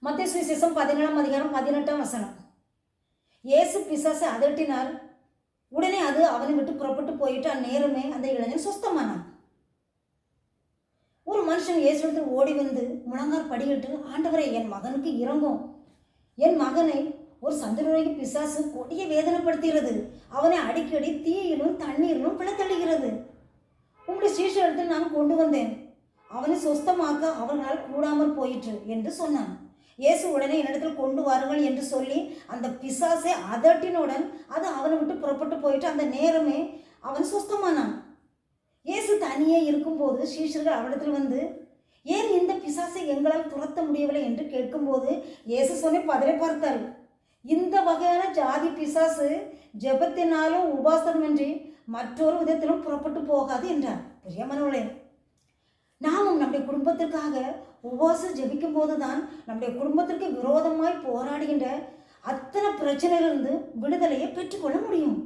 மத்தேயு சுவிசேஷம் 17ஆம் அதிகாரம் 18ஆம் வசனம். இயேசு பிசாசை அதட்டினார். உடனே அது அவனை விட்டு புறப்பட்டு போயிட்டு அந்நேரமே அந்த இளைஞன் சொஸ்தமானான். ஒரு மனுஷன் இயேசுவிடத்தில் ஓடி வந்து முழங்கால் படியிட்டு, ஆண்டவரே, என் மகனுக்கு இரங்கும். என் மகனை ஒரு சந்திரநோய்க்கு பிசாசு கொடிய வேதனைப்படுத்துகிறது. அவனை அடிக்கடி தீயிலும் தண்ணீரிலும் விழத்தள்ளுகிறது. உங்களுடைய சீஷரிடத்தில் நான் கொண்டு வந்தேன். அவனை சொஸ்தமாக்க அவர்களால் கூடாமல் போயிற்று என்று சொன்னான். இயேசு உடனே என்னிடத்தில் கொண்டு வாருங்கள் என்று சொல்லி அந்த பிசாசை அதட்டினுடன் அது அவனை விட்டு புறப்பட்டு போயிட்டு அந்த நேரமே அவன் சொஸ்தமானான். இயேசு தனியே இருக்கும்போது சீஷர்கள் அவனிடத்தில் வந்து, ஏன் இந்த பிசாசை எங்களால் துரத்த முடியவில்லை என்று கேட்கும்போது இயேசு சொன்ன பதிலை பார்த்தார். இந்த வகையான ஜாதி பிசாசு ஜெபத்தினாலும் உபாசனமின்றி மற்றொரு விதத்திலும் புறப்பட்டு போகாது என்றார். பிரியமானவர்களே, நாமும் நம்முடைய குடும்பத்திற்காக உபவாசம் ஜெபிக்கும் போதுதான் நம்முடைய குடும்பத்திற்கு விரோதமாய் போராடுகின்ற அத்தனை பிரச்சனையிலிருந்து விடுதலையை பெற்றுக்கொள்ள முடியும்.